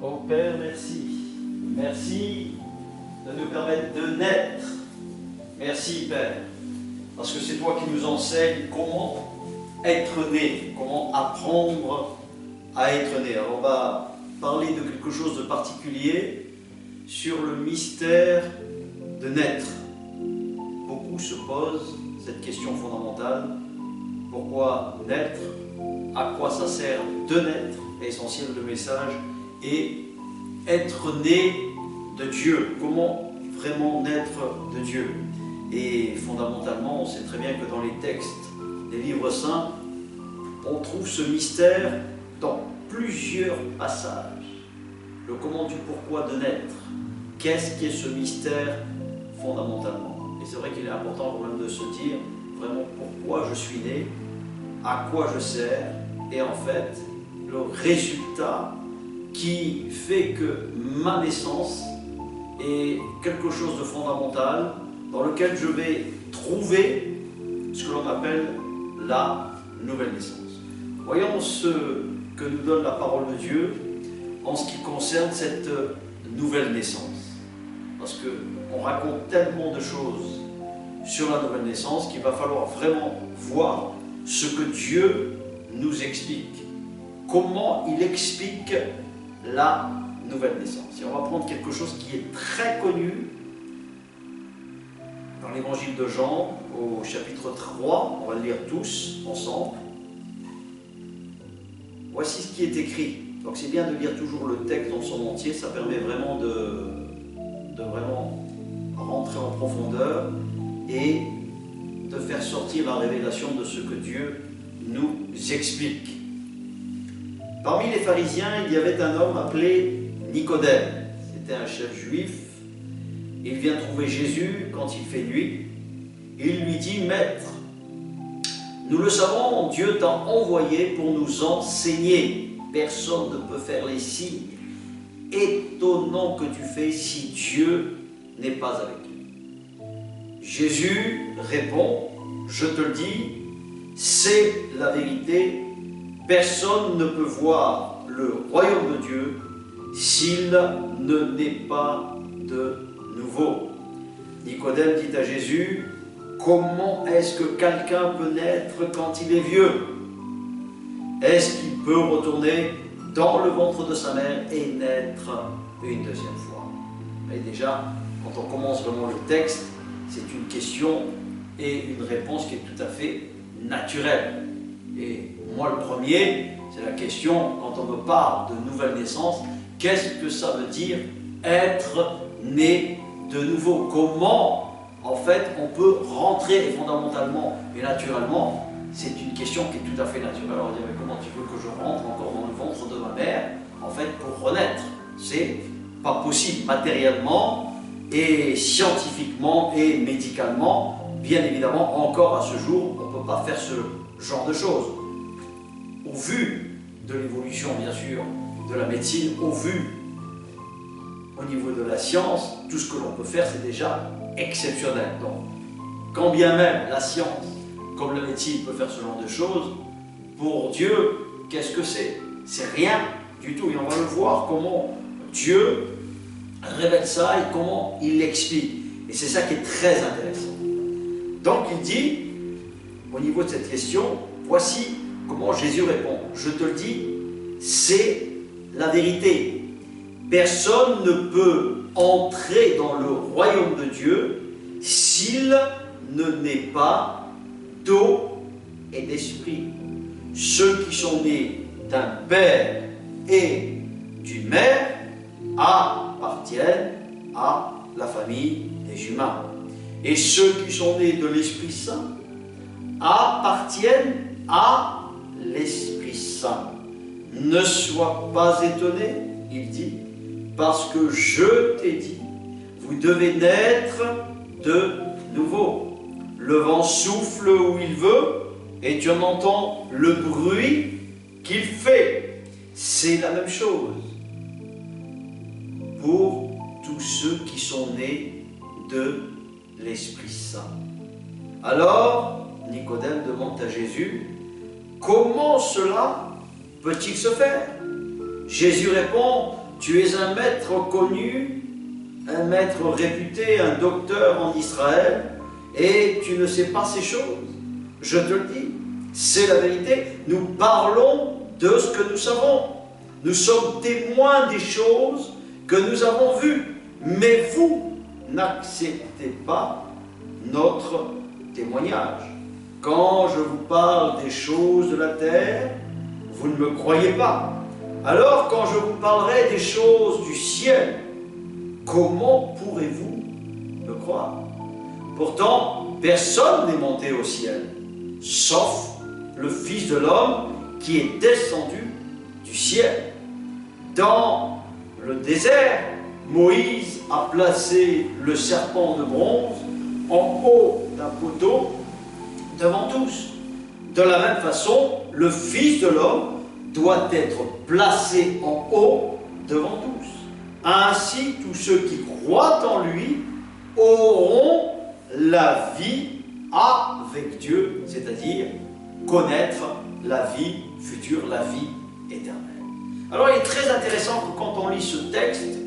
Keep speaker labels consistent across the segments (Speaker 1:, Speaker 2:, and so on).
Speaker 1: Oh Père, merci. Merci de nous permettre de naître. Merci Père, parce que c'est toi qui nous enseignes comment être né, comment apprendre à être né. Alors on va parler de quelque chose de particulier sur le mystère de naître. Beaucoup se posent cette question fondamentale. Pourquoi naître? À quoi ça sert de naître? L'essentiel du message est être né de Dieu. Comment vraiment naître de Dieu? Et fondamentalement, on sait très bien que dans les textes des livres saints, on trouve ce mystère dans plusieurs passages. Le comment du pourquoi de naître. Qu'est-ce qu'est ce mystère fondamentalement? Et c'est vrai qu'il est important quand même de se dire vraiment pourquoi je suis né, à quoi je sers, et en fait, le résultat qui fait que ma naissance est quelque chose de fondamental dans lequel je vais trouver ce que l'on appelle la nouvelle naissance. Voyons ce que nous donne la parole de Dieu en ce qui concerne cette nouvelle naissance. Parce qu'on raconte tellement de choses sur la nouvelle naissance qu'il va falloir vraiment voir ce que Dieu nous explique. Comment il explique la nouvelle naissance. Et on va prendre quelque chose qui est très connu dans l'évangile de Jean, au chapitre 3, on va le lire tous ensemble. Voici ce qui est écrit. Donc c'est bien de lire toujours le texte dans son entier, ça permet vraiment de vraiment rentrer en profondeur et de faire sortir la révélation de ce que Dieu nous explique. Parmi les pharisiens, il y avait un homme appelé Nicodème. C'était un chef juif. Il vient trouver Jésus quand il fait nuit. Il lui dit, « Maître, nous le savons, Dieu t'a envoyé pour nous enseigner. Personne ne peut faire les signes étonnants que tu fais si Dieu n'est pas avec lui. » Jésus répond, « Je te le dis, c'est la vérité. Personne ne peut voir le royaume de Dieu s'il ne naît pas de nouveau. » Nicodème dit à Jésus, « Comment est-ce que quelqu'un peut naître quand il est vieux? Est-ce qu'il peut retourner dans le ventre de sa mère et naître une deuxième fois ?» Et déjà, quand on commence vraiment le texte, c'est une question et une réponse qui est tout à fait naturelle. Et moi, le premier, c'est la question, quand on me parle de nouvelle naissance, qu'est-ce que ça veut dire être né de nouveau? Comment, en fait, on peut rentrer fondamentalement et naturellement? C'est une question qui est tout à fait naturelle. Alors, on dit, mais comment tu veux que je rentre encore dans le ventre de ma mère, en fait, pour renaître? C'est pas possible matériellement et scientifiquement et médicalement. Bien évidemment, encore à ce jour, on ne peut pas faire ce genre de choses. Au vu de l'évolution, bien sûr, de la médecine, au vu au niveau de la science, tout ce que l'on peut faire, c'est déjà exceptionnel. Donc, quand bien même la science, comme la médecine, peut faire ce genre de choses, pour Dieu, qu'est-ce que c'est? C'est rien du tout. Et on va le voir comment Dieu révèle ça et comment il l'explique. Et c'est ça qui est très intéressant. Donc il dit, au niveau de cette question, voici comment Jésus répond. Je te le dis, c'est la vérité. Personne ne peut entrer dans le royaume de Dieu s'il ne naît pas d'eau et d'esprit. Ceux qui sont nés d'un père et d'une mère appartiennent à la famille des humains. Et ceux qui sont nés de l'Esprit Saint appartiennent à l'Esprit Saint. Ne sois pas étonné, il dit, parce que je t'ai dit, vous devez naître de nouveau. Le vent souffle où il veut, et tu en entends le bruit qu'il fait. C'est la même chose pour tous ceux qui sont nés de l'Esprit Saint. Alors, Nicodème demande à Jésus, comment cela peut-il se faire? Jésus répond, tu es un maître connu, un maître réputé, un docteur en Israël, et tu ne sais pas ces choses. Je te le dis, c'est la vérité. Nous parlons de ce que nous savons. Nous sommes témoins des choses que nous avons vues. Mais vous n'acceptez pas notre témoignage. Quand je vous parle des choses de la terre, vous ne me croyez pas. Alors quand je vous parlerai des choses du ciel, comment pourrez-vous me croire? Pourtant, personne n'est monté au ciel, sauf le Fils de l'homme qui est descendu du ciel. Dans le désert, Moïse a placé le serpent de bronze en haut d'un poteau devant tous. De la même façon, le Fils de l'homme doit être placé en haut devant tous. Ainsi, tous ceux qui croient en lui auront la vie avec Dieu, c'est-à-dire connaître la vie future, la vie éternelle. Alors il est très intéressant que quand on lit ce texte,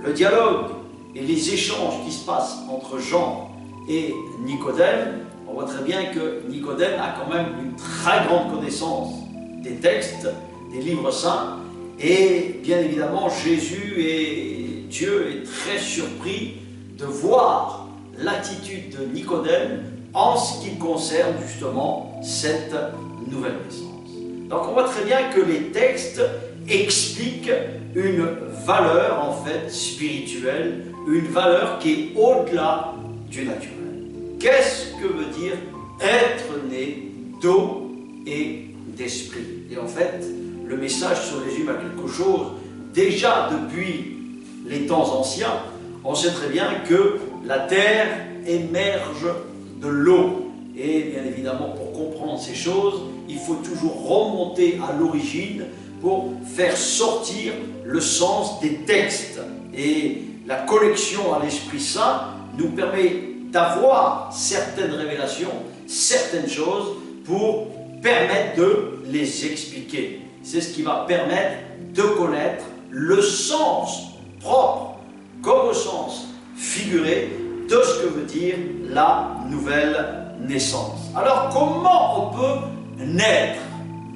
Speaker 1: le dialogue et les échanges qui se passent entre Jean et Nicodème, on voit très bien que Nicodème a quand même une très grande connaissance des textes, des livres saints, et bien évidemment Jésus et Dieu est très surpris de voir l'attitude de Nicodème en ce qui concerne justement cette nouvelle naissance. Donc on voit très bien que les textes expliquent une valeur en fait spirituelle, une valeur qui est au-delà du naturel. Qu'est-ce que veut dire être né d'eau et d'esprit? Et en fait, le message se résume à quelque chose. Déjà depuis les temps anciens, on sait très bien que la terre émerge de l'eau. Et bien évidemment, pour comprendre ces choses, il faut toujours remonter à l'origine pour faire sortir le sens des textes. Et la connexion à l'Esprit Saint nous permet d'avoir certaines révélations, certaines choses pour permettre de les expliquer. C'est ce qui va permettre de connaître le sens propre comme au sens figuré de ce que veut dire la nouvelle naissance. Alors comment on peut naître?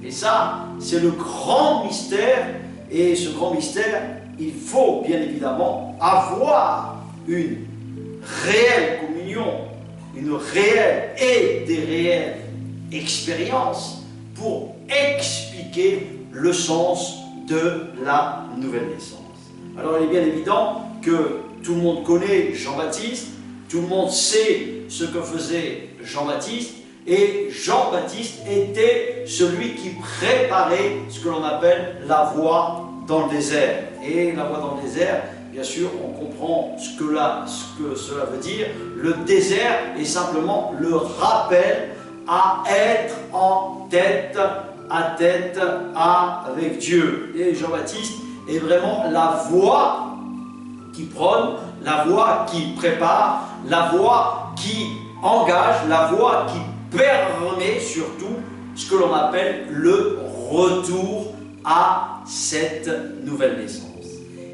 Speaker 1: Et ça, c'est le grand mystère, et ce grand mystère, il faut bien évidemment avoir une réelle communion, une réelle et des réelles expériences pour expliquer le sens de la nouvelle naissance. Alors il est bien évident que tout le monde connaît Jean-Baptiste, tout le monde sait ce que faisait Jean-Baptiste, et Jean-Baptiste était celui qui préparait ce que l'on appelle la voie dans le désert. Et la voie dans le désert, bien sûr, on comprend ce que cela veut dire. Le désert est simplement le rappel à être en tête à tête avec Dieu. Et Jean-Baptiste est vraiment la voie qui prône, la voie qui prépare, la voie qui engage, la voie qui permet surtout ce que l'on appelle le retour à cette nouvelle naissance.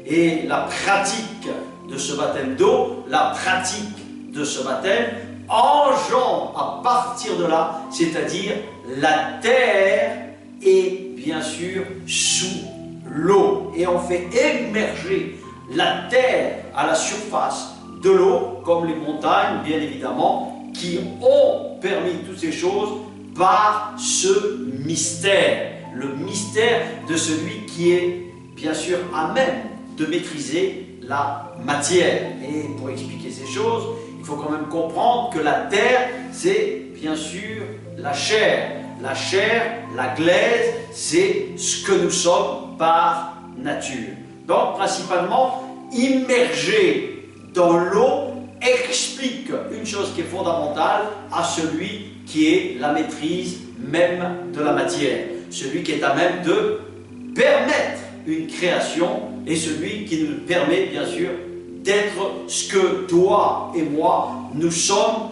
Speaker 1: Et la pratique de ce baptême d'eau, la pratique de ce baptême engendre à partir de là, c'est-à-dire la terre est bien sûr sous l'eau. Et on fait émerger la terre à la surface de l'eau, comme les montagnes, bien évidemment, qui ont permis toutes ces choses par ce mystère. Le mystère de celui qui est bien sûr à même de maîtriser la matière. Et pour expliquer ces choses, il faut quand même comprendre que la terre, c'est bien sûr la chair. La chair, la glaise, c'est ce que nous sommes par nature. Donc, principalement, immerger dans l'eau explique une chose qui est fondamentale à celui qui est la maîtrise même de la matière. Celui qui est à même de permettre une création et celui qui nous permet, bien sûr, d'être ce que toi et moi, nous sommes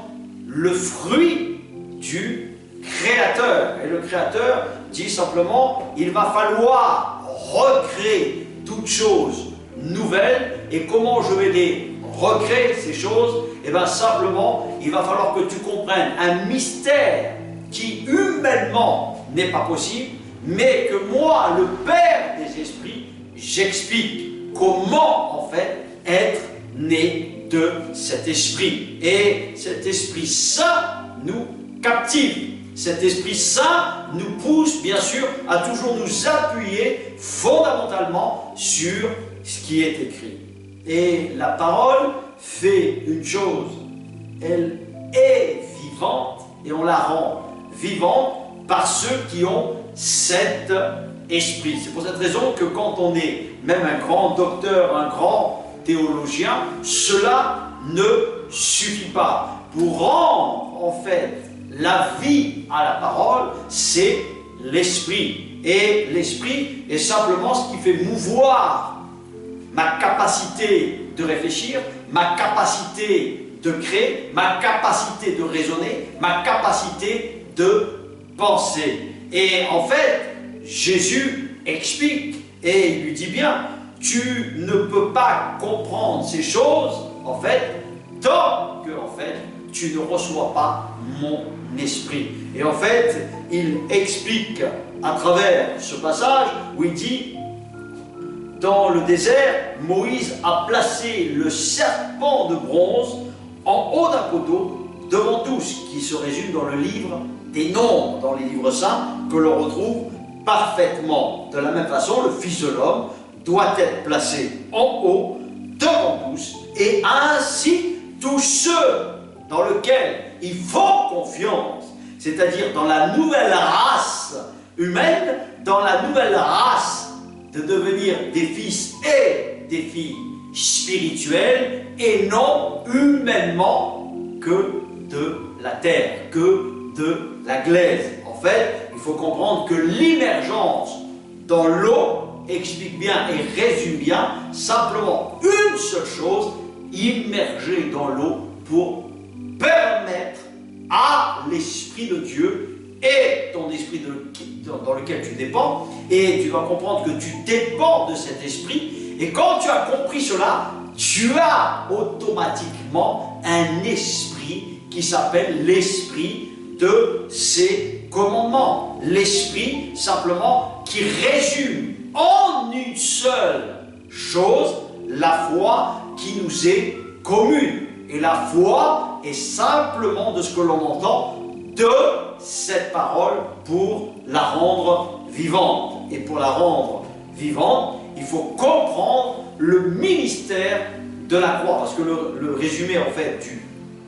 Speaker 1: le fruit du Créateur. Et le Créateur dit simplement, il va falloir recréer toute chose nouvelles. Et comment je vais les recréer, ces choses? Eh bien simplement, il va falloir que tu comprennes un mystère qui humainement n'est pas possible, mais que moi, le Père des esprits, j'explique comment en fait être né de cet esprit. Et cet Esprit Saint nous captive. Cet Esprit Saint nous pousse bien sûr à toujours nous appuyer fondamentalement sur ce qui est écrit. Et la parole fait une chose, elle est vivante et on la rend vivante par ceux qui ont cet esprit. C'est pour cette raison que quand on est même un grand docteur, un grand théologien, cela ne suffit pas. Pour rendre en fait la vie à la parole, c'est l'esprit. Et l'esprit est simplement ce qui fait mouvoir ma capacité de réfléchir, ma capacité de créer, ma capacité de raisonner, ma capacité de penser. Et en fait, Jésus explique et il lui dit bien, tu ne peux pas comprendre ces choses, en fait, tant que, en fait, tu ne reçois pas mon esprit. Et en fait, il explique à travers ce passage où il dit, dans le désert, Moïse a placé le serpent de bronze en haut d'un poteau devant tous, qui se résume dans le livre des Nombres, dans les livres saints, que l'on retrouve parfaitement. De la même façon, le Fils de l'homme doit être placé en haut devant tous, et ainsi tous ceux dans lesquels il faut confiance, c'est-à-dire dans la nouvelle race humaine, dans la nouvelle race de devenir des fils et des filles spirituels et non humainement que de la terre, que de la glaise. En fait, il faut comprendre que l'immergence dans l'eau explique bien et résume bien simplement une seule chose, immerger dans l'eau pour permettre à l'Esprit de Dieu et ton esprit dans lequel tu dépends, et tu vas comprendre que tu dépends de cet esprit, et quand tu as compris cela, tu as automatiquement un esprit qui s'appelle l'esprit de ses commandements, l'esprit simplement qui résume en une seule chose la foi qui nous est commune. Et la foi est simplement de ce que l'on entend de cette parole pour la rendre vivante. Et pour la rendre vivante, il faut comprendre le ministère de la croix. Parce que le résumé en fait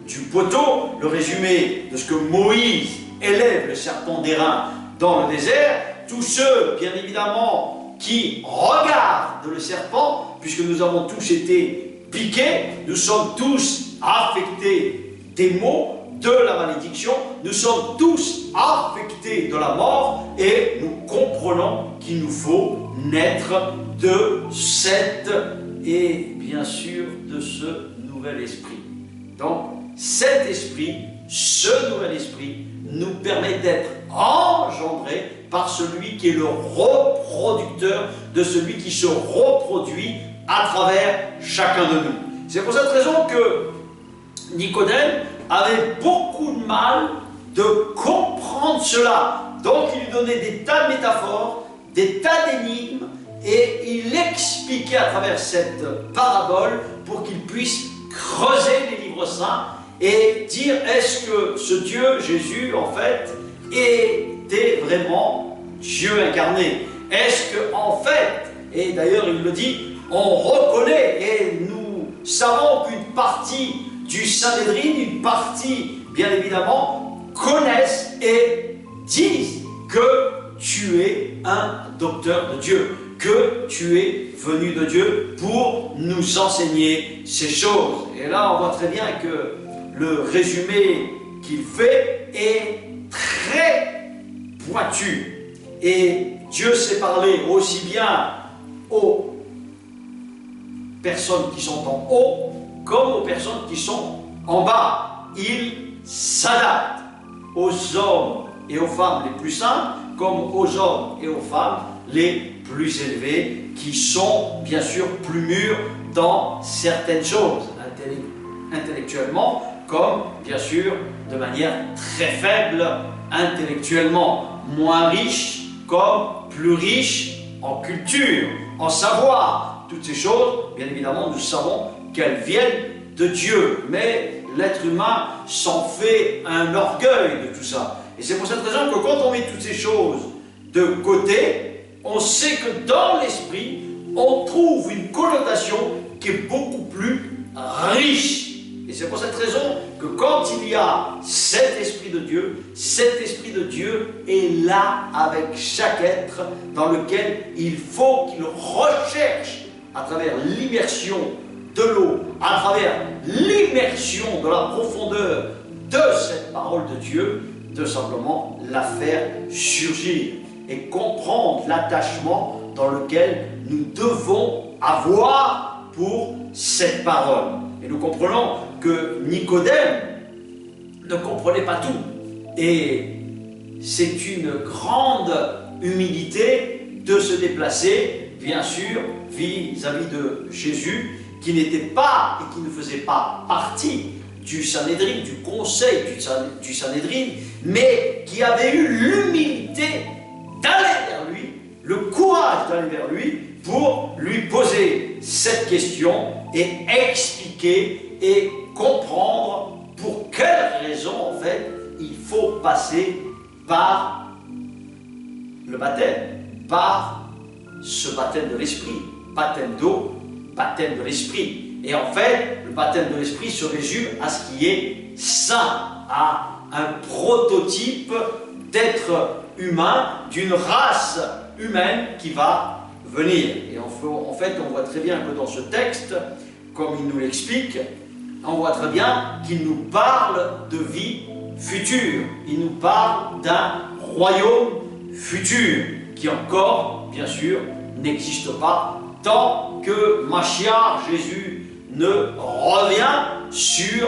Speaker 1: du poteau, le résumé de ce que Moïse élève le serpent d'airain dans le désert, tous ceux, bien évidemment, qui regardent le serpent, puisque nous avons tous été piqués, nous sommes tous affectés des maux, de la malédiction, nous sommes tous affectés de la mort et nous comprenons qu'il nous faut naître de cette et bien sûr de ce nouvel esprit. Donc cet esprit, ce nouvel esprit nous permet d'être engendrés par celui qui est le reproducteur de celui qui se reproduit à travers chacun de nous. C'est pour cette raison que Nicodème avait beaucoup de mal de comprendre cela. Donc il lui donnait des tas de métaphores, des tas d'énigmes, et il expliquait à travers cette parabole pour qu'il puisse creuser les livres saints et dire est-ce que ce Dieu, Jésus, en fait, était vraiment Dieu incarné? Est-ce que, en fait, et d'ailleurs il le dit, on reconnaît et nous savons qu'une partie du Sanhédrin, une partie, bien évidemment, connaissent et disent que tu es un docteur de Dieu, que tu es venu de Dieu pour nous enseigner ces choses. Et là, on voit très bien que le résumé qu'il fait est très pointu. Et Dieu sait parler aussi bien aux personnes qui sont en haut comme aux personnes qui sont en bas. Il s'adapte aux hommes et aux femmes les plus simples comme aux hommes et aux femmes les plus élevés qui sont bien sûr plus mûrs dans certaines choses, intellectuellement, comme bien sûr de manière très faible intellectuellement, moins riches comme plus riches en culture, en savoir. Toutes ces choses, bien évidemment, nous savons qu'elles viennent de Dieu, mais l'être humain s'en fait un orgueil de tout ça. Et c'est pour cette raison que quand on met toutes ces choses de côté, on sait que dans l'esprit, on trouve une connotation qui est beaucoup plus riche. Et c'est pour cette raison que quand il y a cet Esprit de Dieu est là avec chaque être dans lequel il faut qu'il recherche à travers l'immersion de l'eau, à travers l'immersion de la profondeur de cette parole de Dieu, de simplement la faire surgir et comprendre l'attachement dans lequel nous devons avoir pour cette parole. Et nous comprenons que Nicodème ne comprenait pas tout. Et c'est une grande humilité de se déplacer, bien sûr, vis-à-vis de Jésus, qui n'était pas et qui ne faisait pas partie du Sanhédrin, du conseil du Sanhédrin, mais qui avait eu l'humilité d'aller vers lui, le courage d'aller vers lui pour lui poser cette question et expliquer et comprendre pour quelles raisons en fait il faut passer par le baptême, par ce baptême de l'esprit, baptême d'eau, baptême de l'esprit. Et en fait, le baptême de l'esprit se résume à ce qui est saint, à un prototype d'être humain, d'une race humaine qui va venir. Et en fait, on voit très bien que dans ce texte, comme il nous l'explique, on voit très bien qu'il nous parle de vie future. Il nous parle d'un royaume futur qui encore, bien sûr, n'existe pas tant que Machiar, Jésus, ne revient sur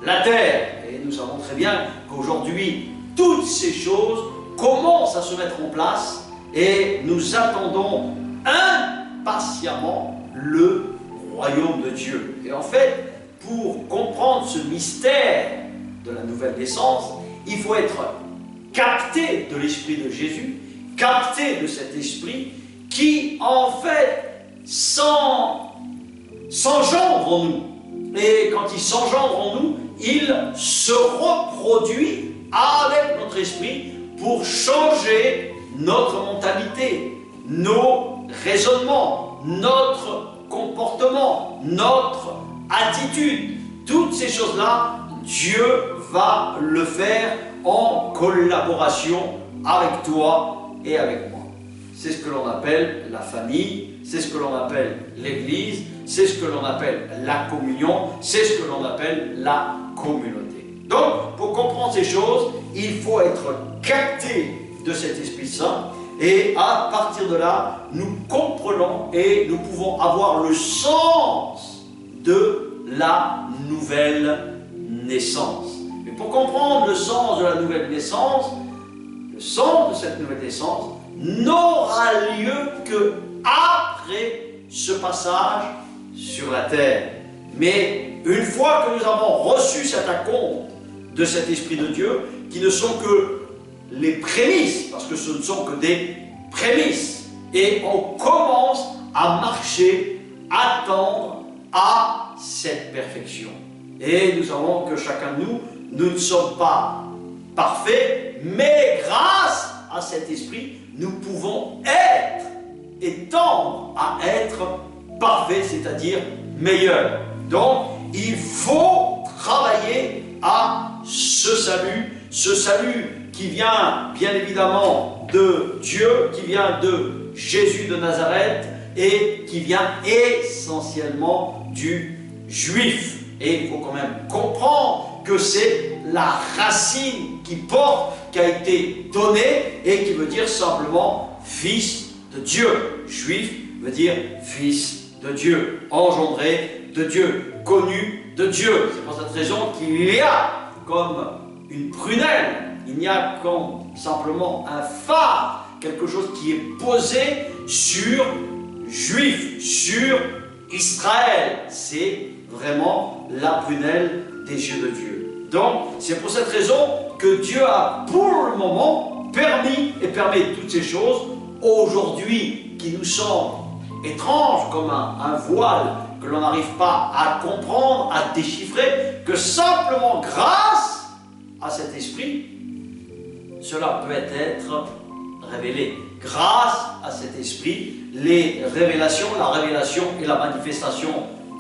Speaker 1: la terre. Et nous savons très bien qu'aujourd'hui, toutes ces choses commencent à se mettre en place et nous attendons impatiemment le royaume de Dieu. Et en fait, pour comprendre ce mystère de la nouvelle naissance, il faut être capté de l'esprit de Jésus, capté de cet esprit qui, en fait, s'engendre en nous. Et quand il s'engendre en nous, il se reproduit avec notre esprit pour changer notre mentalité, nos raisonnements, notre comportement, notre attitude. Toutes ces choses-là, Dieu va le faire en collaboration avec toi et avec moi. C'est ce que l'on appelle la famille, c'est ce que l'on appelle l'Église, c'est ce que l'on appelle la communion, c'est ce que l'on appelle la communauté. Donc, pour comprendre ces choses, il faut être capté de cet Esprit Saint et à partir de là, nous comprenons et nous pouvons avoir le sens de la nouvelle naissance. Mais pour comprendre le sens de la nouvelle naissance, le sens de cette nouvelle naissance n'aura lieu que après ce passage sur la terre. Mais une fois que nous avons reçu cet acompte de cet Esprit de Dieu, qui ne sont que les prémices, parce que ce ne sont que des prémices, et on commence à marcher, à tendre à cette perfection. Et nous savons que chacun de nous, nous ne sommes pas parfaits, mais grâce à cet esprit, nous pouvons être et tendre à être parfaits, c'est-à-dire meilleurs. Donc, il faut travailler à ce salut qui vient bien évidemment de Dieu, qui vient de Jésus de Nazareth et qui vient essentiellement du juif. Et il faut quand même comprendre que c'est la racine qui porte, qui a été donnée et qui veut dire simplement fils de Dieu. Juif veut dire fils de Dieu, engendré de Dieu, connu de Dieu. C'est pour cette raison qu'il y a comme une prunelle, il n'y a comme simplement un phare, quelque chose qui est posé sur Juifs, sur Israël. C'est vraiment la prunelle des yeux de Dieu. Donc, c'est pour cette raison que Dieu a, pour le moment, permis et permet toutes ces choses aujourd'hui qui nous semblent étranges, comme un voile que l'on n'arrive pas à comprendre, à déchiffrer, que simplement grâce à cet esprit, cela peut être révélé. Grâce à cet esprit, les révélations, la révélation et la manifestation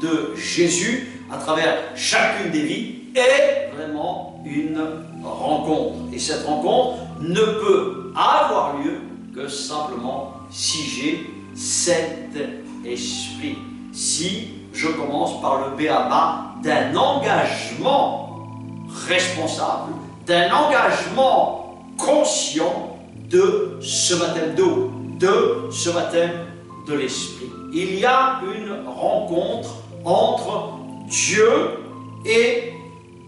Speaker 1: de Jésus à travers chacune des vies est vraiment une rencontre. Et cette rencontre ne peut avoir lieu que simplement si j'ai cet esprit. Si je commence par le b.a.-ba d'un engagement responsable, d'un engagement conscient de ce baptême d'eau, de ce baptême de l'esprit. Il y a une rencontre entre Dieu et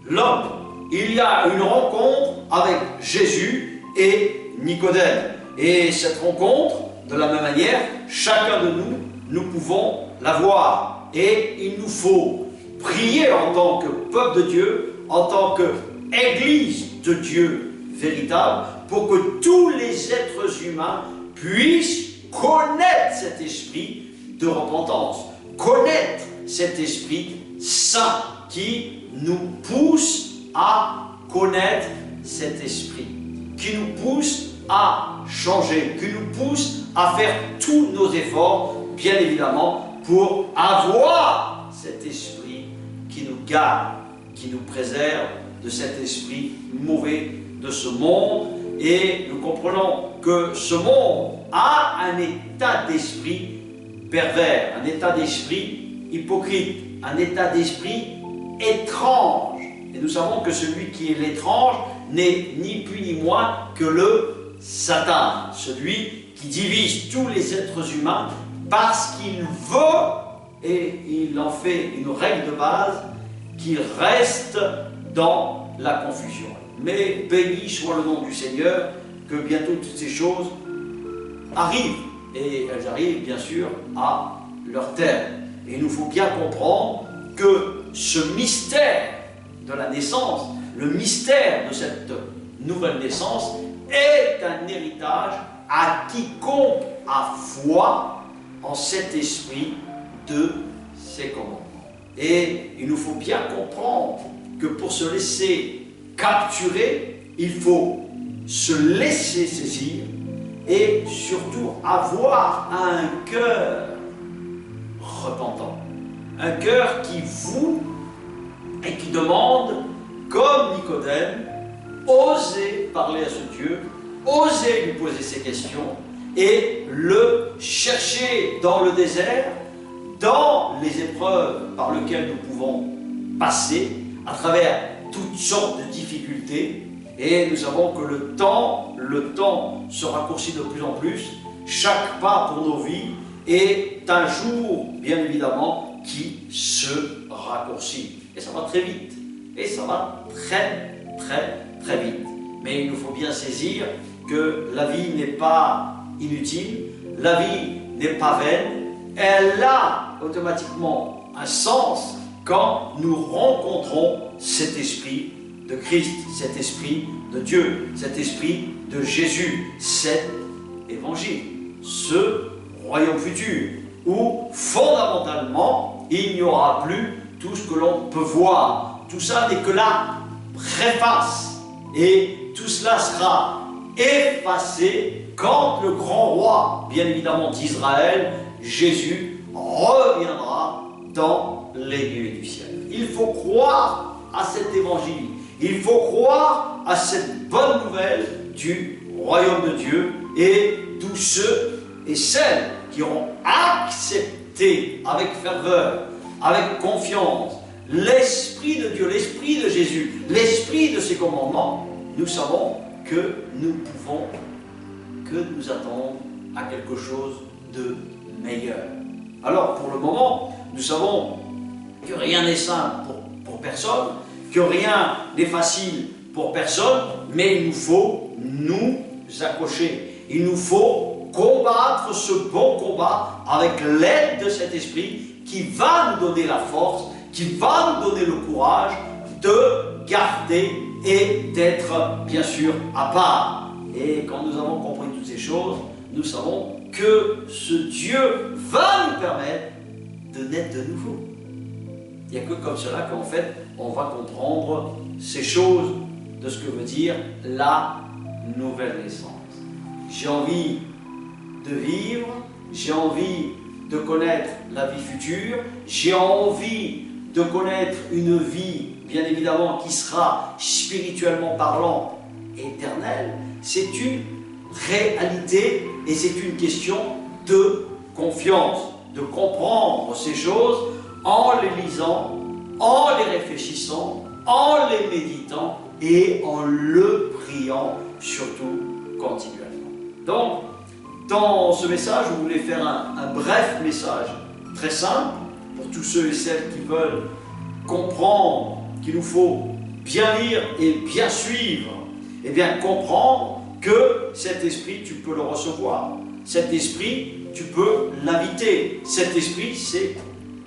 Speaker 1: l'homme. Il y a une rencontre avec Jésus et Nicodème. Et cette rencontre, de la même manière, chacun de nous, nous pouvons la voir. Et il nous faut prier en tant que peuple de Dieu, en tant qu'Église de Dieu véritable, pour que tous les êtres humains puissent connaître cet esprit de repentance, connaître cet esprit saint qui nous pousse à connaître cet esprit, qui nous pousse à changer, qui nous pousse à faire tous nos efforts, bien évidemment, pour avoir cet esprit qui nous garde, qui nous préserve de cet esprit mauvais de ce monde. Et nous comprenons que ce monde a un état d'esprit pervers, un état d'esprit hypocrite, un état d'esprit étrange. Et nous savons que celui qui est l'étrange n'est ni plus ni moins que le Satan, celui qui divise tous les êtres humains parce qu'il veut, et il en fait une règle de base, qu'ils restent dans la confusion. Mais béni soit le nom du Seigneur, que bientôt toutes ces choses arrivent, et elles arrivent bien sûr à leur terme. Et il nous faut bien comprendre que ce mystère de la naissance, le mystère de cette nouvelle naissance, est un héritage à quiconque a foi en cet esprit de ses commandements. Et il nous faut bien comprendre que pour se laisser capturer, il faut se laisser saisir et surtout avoir un cœur repentant. Un cœur qui voue et qui demande, comme Nicodème, oser parler à ce Dieu, oser lui poser ces questions et le chercher dans le désert, dans les épreuves par lesquelles nous pouvons passer, à travers toutes sortes de difficultés. Et nous savons que le temps se raccourcit de plus en plus. Chaque pas pour nos vies est un jour, bien évidemment, qui se raccourcit. Et ça va très vite. Et ça va très, très, très vite. Mais il nous faut bien saisir que la vie n'est pas inutile, la vie n'est pas vaine. Elle a automatiquement un sens quand nous rencontrons cet esprit de Christ, cet esprit de Dieu, cet esprit de Jésus, cet évangile, ce royaume futur, où fondamentalement il n'y aura plus tout ce que l'on peut voir. Tout ça n'est que la préface, et tout cela sera effacé quand le grand roi, bien évidemment d'Israël, Jésus, reviendra dans les nuées du ciel. Il faut croire à cet évangile. Il faut croire à cette bonne nouvelle du royaume de Dieu, et tous ceux et celles qui auront accepté avec ferveur, avec confiance, l'Esprit de Dieu, l'Esprit de Jésus, l'Esprit de ses commandements, nous savons que nous pouvons que nous attendre à quelque chose de meilleur. Alors, pour le moment, nous savons que rien n'est simple pour personne, que rien n'est facile pour personne, mais il nous faut nous accrocher. Il nous faut combattre ce bon combat avec l'aide de cet esprit qui va nous donner la force, qui va nous donner le courage de garder et d'être bien sûr à part. Et quand nous avons compris toutes ces choses, nous savons que ce Dieu va nous permettre de naître de nouveau. Il n'y a que comme cela qu'en fait, on va comprendre ces choses de ce que veut dire la nouvelle naissance. J'ai envie de vivre, j'ai envie de connaître la vie future, j'ai envie de connaître une vie, bien évidemment, qui sera spirituellement parlant éternelle. C'est une réalité et c'est une question de confiance, de comprendre ces choses en les lisant, en les réfléchissant, en les méditant et en le priant surtout continuellement. Donc, dans ce message, je voulais faire un bref message très simple pour tous ceux et celles qui veulent comprendre qu'il nous faut bien lire et bien suivre, et bien comprendre que cet esprit, tu peux le recevoir. Cet esprit, tu peux l'inviter. Cet esprit, c'est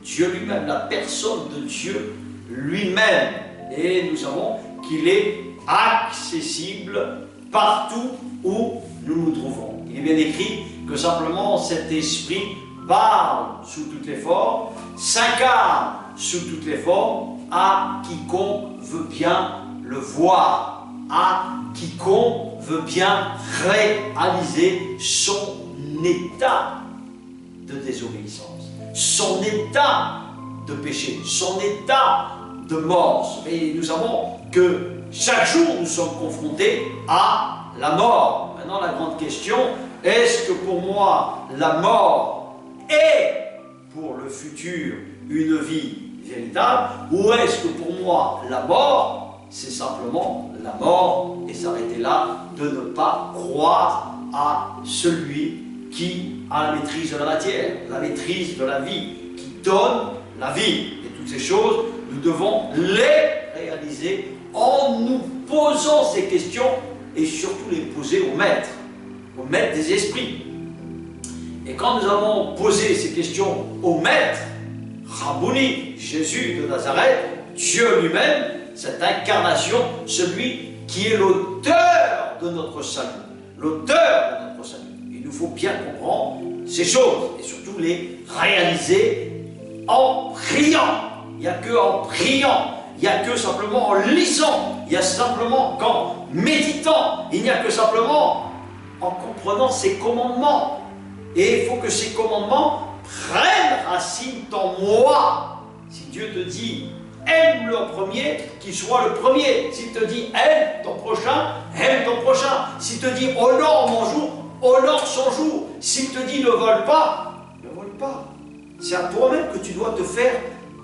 Speaker 1: Dieu lui-même, la personne de Dieu lui-même. Et nous savons qu'il est accessible partout où nous nous trouvons. Il est bien écrit que simplement cet esprit parle sous toutes les formes, s'incarne sous toutes les formes à quiconque veut bien le voir, à quiconque veut bien réaliser son état de désobéissance, son état de péché, son état de mort. Et nous savons que chaque jour nous sommes confrontés à la mort. Maintenant la grande question, est-ce que pour moi la mort est pour le futur une vie véritable, ou est-ce que pour moi la mort c'est simplement la mort et s'arrêter là, de ne pas croire à celui qui a la maîtrise de la matière, la maîtrise de la vie, qui donne la vie. Et toutes ces choses, nous devons les réaliser en nous posant ces questions et surtout les poser au maître des esprits. Et quand nous avons posé ces questions au maître, Rabbouni, Jésus de Nazareth, Dieu lui-même, cette incarnation, celui qui est l'auteur de notre salut, l'auteur de notre salut. Il nous faut bien comprendre ces choses et surtout les réaliser en priant. Il n'y a que en priant, il n'y a que simplement en lisant, il y a simplement qu'en méditant, il n'y a que simplement en comprenant ses commandements. Et il faut que ces commandements prennent racine en moi. Si Dieu te dit aime le premier, qu'il soit le premier. S'il te dit aime ton prochain. S'il te dit honore mon jour, honore son jour. S'il te dit ne vole pas, ne vole pas. C'est à toi-même que tu dois te faire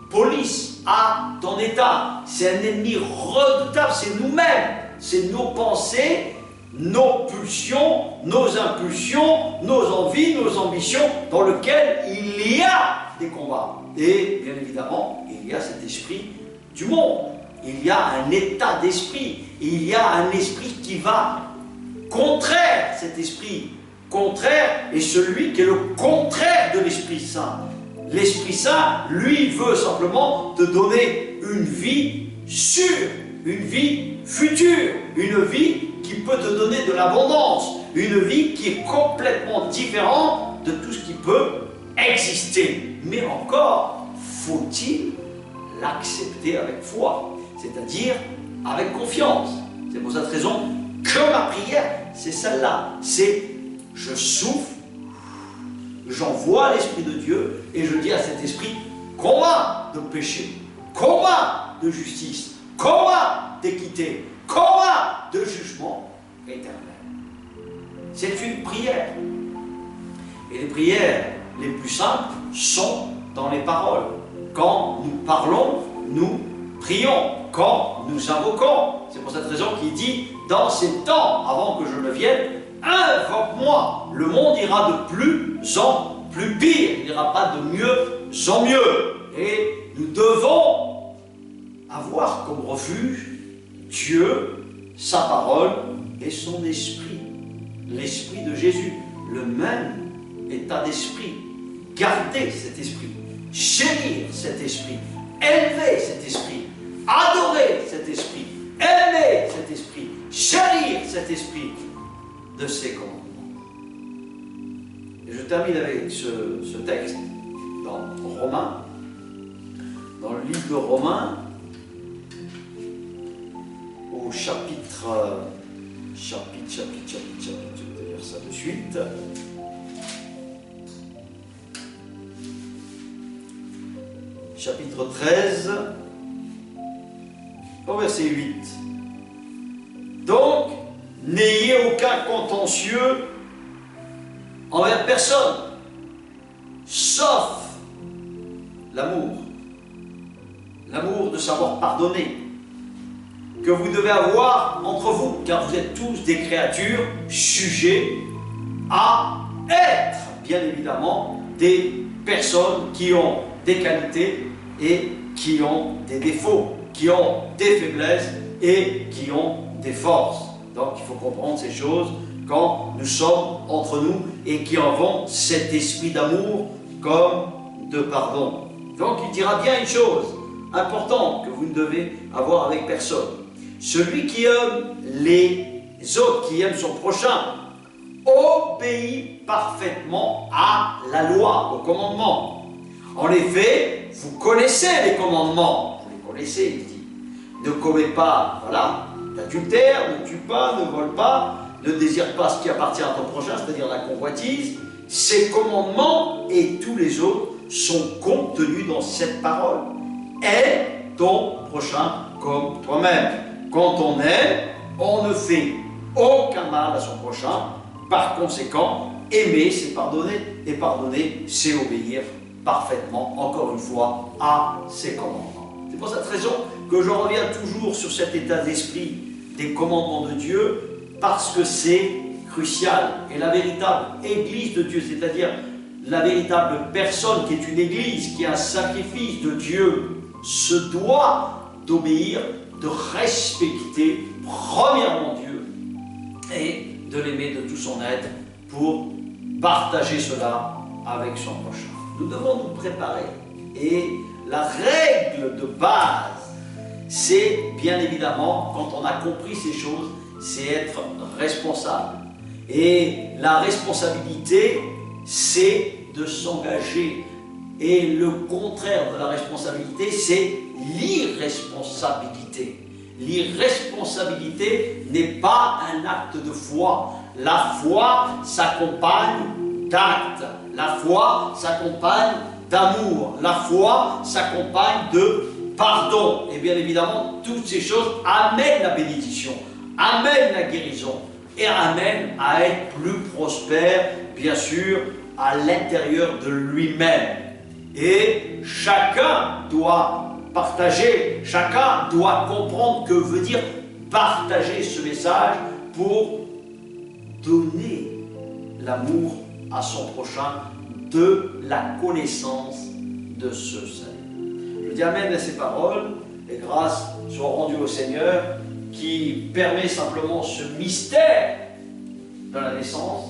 Speaker 1: police à ton état. C'est un ennemi redoutable, c'est nous-mêmes, c'est nos pensées, nos pulsions, nos impulsions, nos envies, nos ambitions, dans lequel il y a des combats. Et bien évidemment, il y a cet esprit du monde. Il y a un état d'esprit. Il y a un esprit qui va contraire. Cet esprit contraire est celui qui est le contraire de l'Esprit Saint. L'Esprit Saint, lui, veut simplement te donner une vie sûre, une vie future, une vie qui peut te donner de l'abondance, une vie qui est complètement différente de tout ce qui peut exister. Mais encore, faut-il l'accepter avec foi, c'est-à-dire avec confiance. C'est pour cette raison que ma prière, c'est celle-là. C'est je souffle, j'envoie l'Esprit de Dieu et je dis à cet esprit, combat de péché, combat de justice, combat d'équité, combat de jugement éternel. C'est une prière. Et les prières les plus simples sont dans les paroles. Quand nous parlons, nous prions. Quand nous invoquons. C'est pour cette raison qu'il dit, dans ces temps, avant que je ne vienne, invoque-moi. Le monde ira de plus en plus pire. Il n'ira pas de mieux en mieux. Et nous devons avoir comme refuge Dieu, sa parole et son esprit. L'esprit de Jésus. le même état d'esprit. Garder cet esprit, chérir cet esprit, élever cet esprit, adorer cet esprit, aimer cet esprit, chérir cet esprit de ses commandements. Et je termine avec ce texte dans Romains, dans le livre de Romains, au chapitre, je vais dire ça de suite. Chapitre 13, au verset 8. Donc, n'ayez aucun contentieux envers personne, sauf l'amour. L'amour de savoir pardonner, que vous devez avoir entre vous, car vous êtes tous des créatures sujets à être, bien évidemment, des personnes qui ont des qualités et qui ont des défauts, qui ont des faiblesses et qui ont des forces. Donc il faut comprendre ces choses quand nous sommes entre nous et qui avons cet esprit d'amour comme de pardon. Donc il dira bien une chose importante que vous ne devez avoir avec personne. Celui qui aime les autres, qui aime son prochain, obéit parfaitement à la loi, au commandement. En effet, vous connaissez les commandements. Vous les connaissez, il dit. Ne commets pas, voilà, d'adultère, ne tue pas, ne vole pas, ne désire pas ce qui appartient à ton prochain, c'est-à-dire la convoitise. Ces commandements et tous les autres sont contenus dans cette parole. Aime ton prochain comme toi-même. Quand on aime, on ne fait aucun mal à son prochain. Par conséquent, aimer, c'est pardonner, et pardonner, c'est obéir parfaitement, encore une fois, à ses commandements. C'est pour cette raison que je reviens toujours sur cet état d'esprit des commandements de Dieu, parce que c'est crucial. Et la véritable Église de Dieu, c'est-à-dire la véritable personne qui est une Église, qui est un sacrifice de Dieu, se doit d'obéir, de respecter premièrement Dieu et de l'aimer de tout son être pour partager cela avec son prochain. Nous devons nous préparer et la règle de base, c'est bien évidemment, quand on a compris ces choses, c'est être responsable. Et la responsabilité, c'est de s'engager. Et le contraire de la responsabilité, c'est l'irresponsabilité. L'irresponsabilité n'est pas un acte de foi. La foi s'accompagne d'actes. La foi s'accompagne d'amour. La foi s'accompagne de pardon. Et bien évidemment, toutes ces choses amènent la bénédiction, amènent la guérison et amènent à être plus prospère, bien sûr, à l'intérieur de lui-même. Et chacun doit partager, chacun doit comprendre que veut dire partager ce message pour donner l'amour à son prochain, de la connaissance de ce salut. Je dis amen à ces paroles et grâce soit rendue au Seigneur qui permet simplement ce mystère de la naissance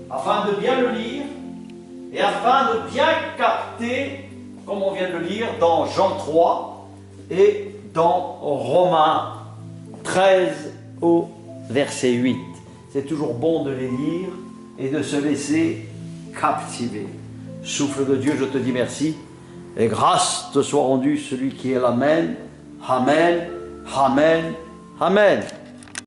Speaker 1: afin de bien le lire et afin de bien capter, comme on vient de le lire dans Jean 3 et dans Romains 13 au verset 8. C'est toujours bon de les lire et de se laisser captiver. Souffle de Dieu, je te dis merci et grâce te soit rendue celui qui est l'Amen, Amen, Amen, Amen.